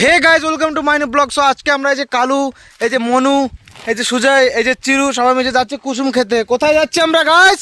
Hey guys welcome to my new blog. So আজকে আমরা এই যে কালু, এই যে মনু, এই যে সুজয়, এই যে চিরু সবাই মিলে যাচ্ছি কুসুম খেতে। কোথায় যাচ্ছি আমরা গাইজ?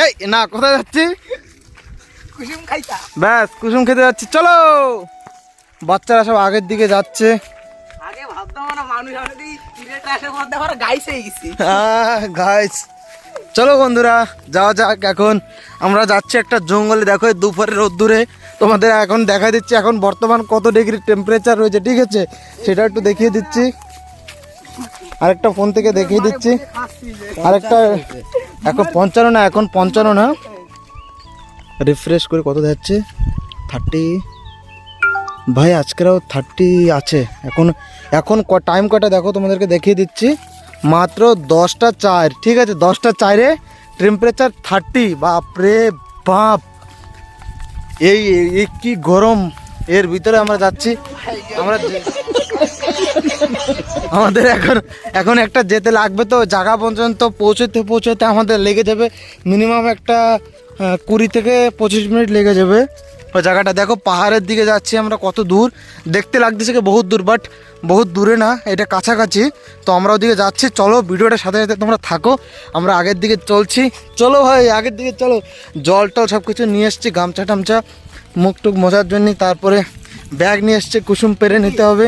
এই না, কোথায় যাচ্ছি? কুসুম খাইতা। ব্যাস কুসুম খেতে যাচ্ছি। চলো, বাচ্চারা সব আগের দিকে যাচ্ছে। আগে ভাবতাম না মানুষ আমাদের সিলেট আসার মধ্যে আমরা গাইস হয়ে গেছি। গাইজ চলো বন্ধুরা যাওয়া যাক। এখন আমরা যাচ্ছি একটা জঙ্গলে। দেখো দুপুরের রোদ্দুরে তোমাদের এখন দেখা দিচ্ছি এখন বর্তমান কত ডিগ্রি টেম্পারেচার রয়েছে, ঠিক আছে? সেটা একটু দেখিয়ে দিচ্ছি, আরেকটা ফোন থেকে দেখিয়ে দিচ্ছি। আরেকটা এখন 55 না, এখন 55 না, রিফ্রেশ করে কত যাচ্ছে 30। ভাই আজকেরও 30 আছে। এখন এখন টাইম কটা দেখো, তোমাদেরকে দেখিয়ে দিচ্ছি। মাত্র 10টা 4, ঠিক আছে? 10টা 4-এ টেম্পারেচার 30। বাপরে বাপ, এই কি গরম! এর ভিতরে আমরা যাচ্ছি। আমাদের এখন একটা যেতে লাগবে, তো জায়গা পর্যন্ত পৌঁছতে আমাদের লেগে যাবে মিনিমাম একটা 20 থেকে 25 মিনিট লেগে যাবে। ওই জায়গাটা দেখো, পাহাড়ের দিকে যাচ্ছি আমরা। কত দূর দেখতে লাগতেছে কি বহুত দূর, বাট বহুত দূরে না, এটা কাছাকাছি। তো আমরা ওদিকে যাচ্ছি। চলো ভিডিওটার সাথে সাথে তোমরা থাকো, আমরা আগের দিকে চলছি। চলো ভাই আগের দিকে চলো। জল টল সব কিছু নিয়ে এসছি, গামছা টামছা মুখ টুক মোছার জন্য। তারপরে ব্যাগ নিয়ে এসছে, কুসুম পেরে নিতে হবে,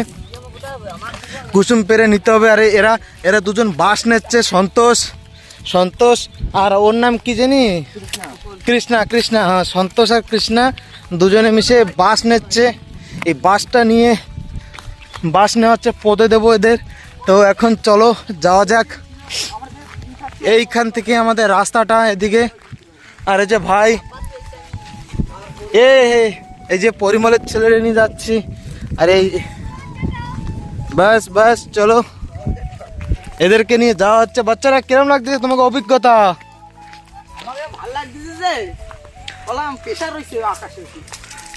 কুসুম পেরে নিতে হবে। আরে এরা দুজন বাস নিচ্ছে, সন্তোষ আর ওর নাম কি জানি, কৃষ্ণা। হ্যাঁ, সন্তোষ আর কৃষ্ণা দুজনে মিশে বাস নিচ্ছে। এই বাসটা নিয়ে হচ্ছে পদে দেবো এদের। তো এখন চলো যাওয়া যাক। এইখান থেকে আমাদের রাস্তাটা এদিকে। আর এই যে ভাই এই যে পরিমলের ছেলেরা নিয়ে যাচ্ছি। আর এই বাস চলো, এদেরকে নিয়ে যাওয়া হচ্ছে। বাচ্চারা কিরম লাগতেছে তোমাকে অভিজ্ঞতা? আমাকে ভালো লাগতেছে যে বললাম প্রেসার হইছে আকাশে।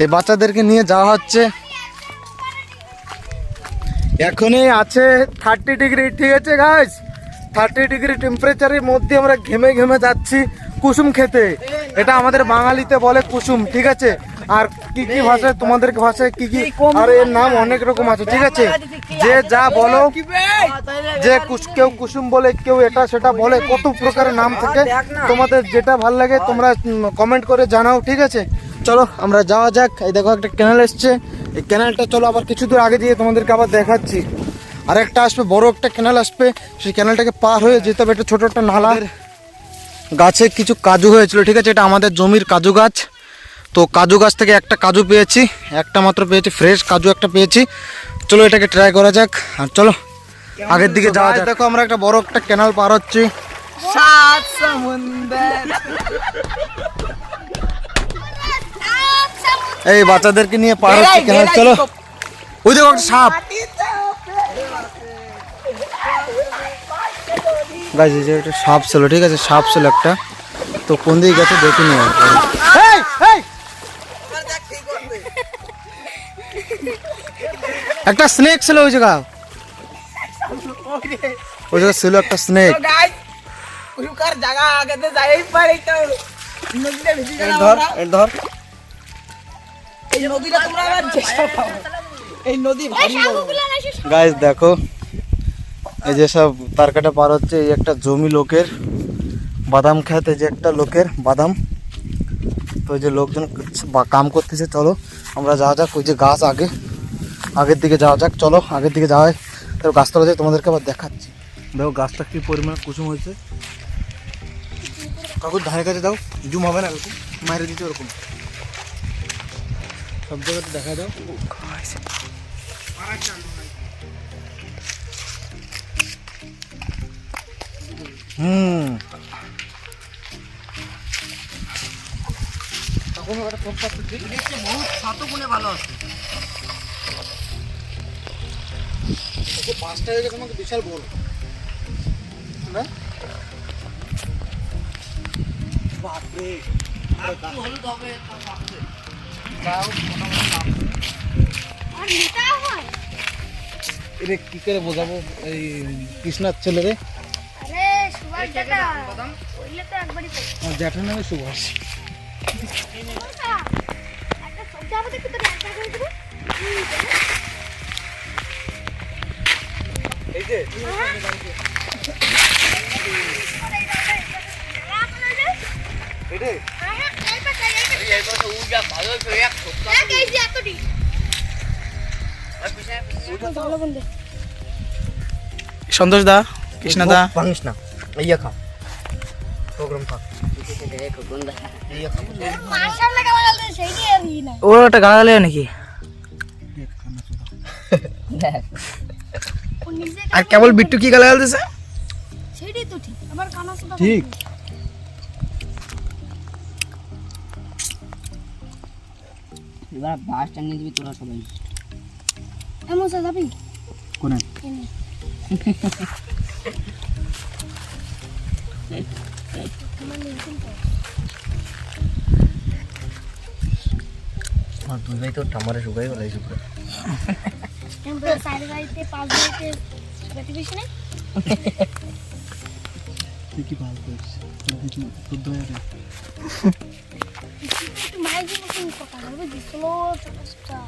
এই বাচ্চাদেরকে নিয়ে যাওয়া হচ্ছে। এখনই আছে 30 ডিগ্রি, ঠিক আছে গাইস? 30 ডিগ্রি টেম্পারেচারের মধ্যে আমরা ঘেমে যাচ্ছি কুসুম খেতে। এটা আমাদের বাঙালিতে বলে কুসুম, ঠিক আছে? আর কি ভাষায়, তোমাদের ভাষায় কি আর এর নাম অনেক রকম আছে, ঠিক আছে? যে যা বলো, যে কেউ কুসুম বলে, কেউ এটা সেটা বলে, কত প্রকারের নাম থাকে। তোমাদের যেটা ভালো লাগে তোমরা কমেন্ট করে জানাও, ঠিক আছে? চলো আমরা যাওয়া যাক। এই দেখো একটা ক্যানেল এসছে, এই ক্যানেলটা চলো আবার কিছু দূর আগে দিয়ে তোমাদেরকে আবার দেখাচ্ছি। আর একটা আসবে, বড় একটা ক্যানেল আসবে, সেই ক্যানেলটাকে পার হয়ে যেতে হবে একটা ছোট একটা নালা। গাছে কিছু কাজু হয়েছিল, ঠিক আছে? এটা আমাদের জমির কাজু গাছ। তো কাজু গাছ থেকে একটা কাজু পেয়েছি, একটা মাত্র পেয়েছি, ফ্রেশ কাজু একটা পেয়েছি। চলো এটাকে ট্রাই করা যাক। আর চলো আগের দিকে যাওয়া যাক। দেখো আমরা একটা বড় একটা ক্যানেল পার হচ্ছি। সাত সমুদ্র। এই বাচ্চাদেরকে নিয়ে পার হচ্ছে ক্যানেল। চলো, ওই দেখো একটা সাপ। গাইস এই যে একটা সাপ ছিল, ঠিক আছে? সাপ ছিল একটা, তো কোন দিকে গেছে দেখিনি। একটা স্নেক ছিল ওই জায়গা ছিল একটা স্নেক। জায়গা আগে তো যাই পারে তো নদীতে ভিজে গেল। ধর এই নদীটা তোমরা আবার চেষ্টা করো। এই নদী ভারী বড় গাইস। দেখো এই যে সব তারকাটা পার হচ্ছে। এই একটা জমি লোকের, বাদাম খেতে, যে একটা লোকের বাদাম। তো ওই যে লোকজন কাম করতেছে। চলো আমরা যাওয়া যাক। ওই যে গাছ আগের দিকে যাওয়া যাক। চলো আগের দিকে যাওয়া হয়। তো গাছতলা দিয়ে তোমাদেরকে আবার দেখাচ্ছি। দেখো গাছটা কি পরিমাণ কুসুম হয়েছে। কাকুর ধারে কাছে দাও, জুম হবে না, এরকম মাইরে দিতে ওরকম সব জায়গাতে দেখা দাও। ভালো আছে। পাঁচটা হয়ে গেছে, আমাকে বিশাল বড় না? বাপরে এটা কি করে বোঝাবো এই কৃষ্ণার ছেলে রে? আমার জ্যাঠার নামে সুভাষ। সন্তোষ দা, কৃষ্ণা দা, ভাঙিস না, ইয়া খা প্রোগ্রাম খা। ওর একটা গালাগালি হয় নাকি? আর কেবল বিট্টু কি গালাগাল দিছে? সেটাই তো ঠিক, আবার কানা সুদা ঠিক। এবার বাস টাঙিয়ে দিবি তোরা সবাই। এমন সে যাবি কোনে? আর তুই ভাই তো টামারে শুকাই গেল এই শুকাই। আমরা সাইড গাইতে পাঁচ গাইতে বেটি বেশি নাই কি ভালো করিস? কিছু তো দয়া রে। একটু মাইজি মতন কথা বলবে দিছিল চলস্টা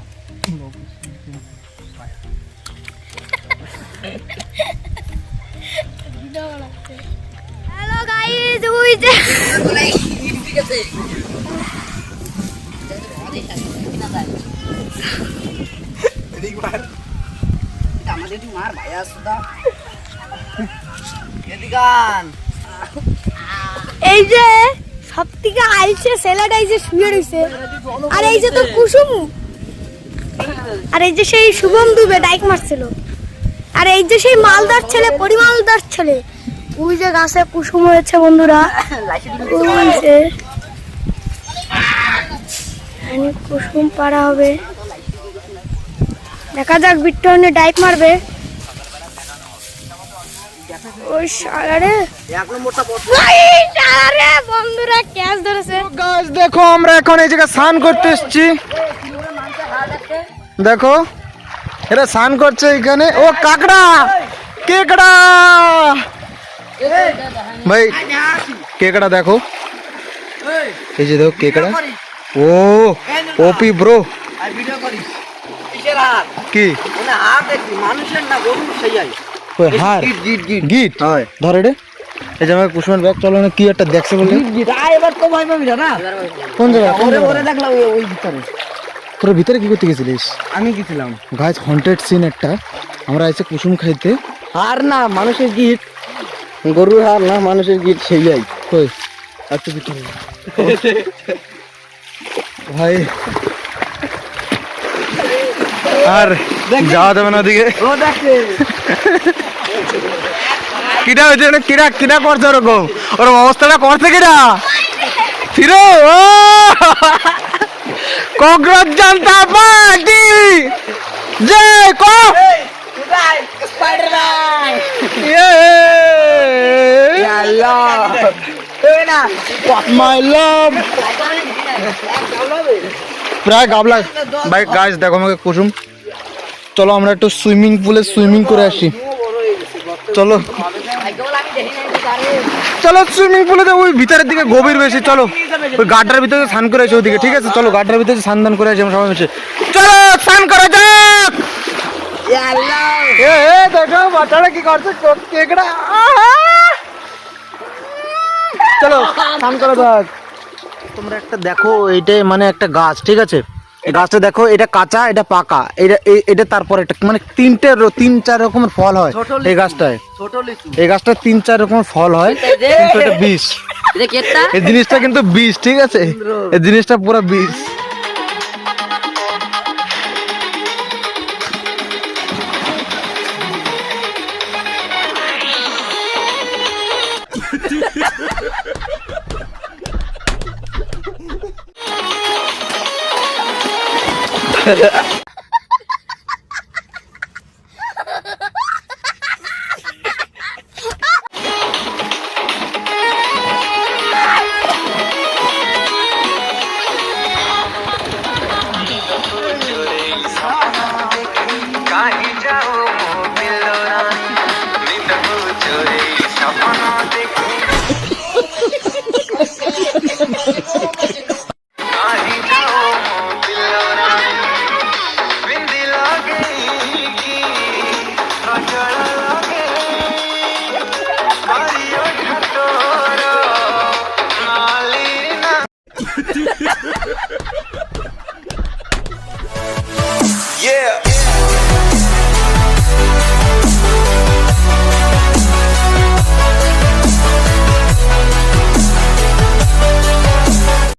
হ্যালো গাইস, ওই যে আমাদের তুই মার ভাইয়া সুদা এদিকান। এই যে সব থেকে আইছে ছেলেটা এই যে শুয়ে রইছে, আর এই যে তোর কুসুম, আর এই যে সেই শুভম দুবে ডাইক মারছিল, আর এই যে সেই মালদার ছেলে, পরিমালদার ছেলে, ওই যে গাছে কুসুম হয়েছে বন্ধুরা, ওই যে এখানে কুসুম পাড়া হবে, দেখা যাক বিট্টু ডাইক মারবে। ওই শালারে এখন মোটা পড়। শালারে বন্ধুরা ক্যাচ ধরেছে। গাইস দেখো, আমরা এখন এই জায়গায় স্নান করতে এসেছি। দেখো এরা স্নান করছে এখানে। ও কাকড়া, কেকড়া ভাই, কেকড়া দেখো, এই যে দেখো কেকড়া। ও ওপি ব্রো, আর ভিডিও করিস কিসের হাত? কি মানে হাত দেখি মানুষের না গরু সেই আই। ওই হার গিট গিট গিট গিট হয়। ধরে রে। এই যে আমার কুসুমের ব্যাগ চলো না, কি একটা দেখছে বলে। গিট আয় এবার তো ভয় পাবি না। কোন জায়গা? ওরে ওরে দেখলাম ওই ভিতরে। তোর ভিতরে কি করতে গেছিলিস? আমি গেছিলাম। গাছ হন্টেড সিন একটা। আমরা এসে কুসুম খাইতে। হার না মানুষের গিট, গরুর হার না মানুষের গিট সেই আই। কই এত ভিতরে ভাই, আর যাওয়া যাবে না ওদিকে। ও দেখে কিরা হয়েছে না, কিরা কিরা করছে ওরকম, ওর অবস্থাটা করছে কিরা ফিরো। ও কংগ্রেস জনতা পার্টি জয় কো স্পাইডারম্যান ইয়ে আল্লাহ এই না মাই লাভ। প্রায় গাবলা ভাই। গাইস দেখো আমাকে কুসুম, চলো আমরা একটু সুইমিং পুলে সুইমিং করে আসি। চলো চলো সুইমিং পুলে, ওই ভিতরের দিকে গভীর বেশি। চলো ওই গাড্ডার ভিতরে স্নান করে আসি ওদিকে, ঠিক আছে? চলো গাড্ডার ভিতরে স্নান দান করে আসি আমরা সবাই মিশে। চলো স্নান করা যাক। এ এ দেখো বাচ্চারা কি করছে, কেকড়া। চলো স্নান করা যাক। তোমরা একটা দেখো, এইটাই মানে একটা গাছ, ঠিক আছে? এই গাছটা দেখো, এটা কাঁচা, এটা পাকা, এটা তারপরে এটা মানে তিন চার রকমের ফল হয় এই গাছটায়। ছোট লিচু এই গাছটা 3-4 রকমের ফল হয়, কিন্তু এটা বিষ। এটা কেটটা এই জিনিসটা কিন্তু বিষ, ঠিক আছে? এই জিনিসটা পুরো বিষ।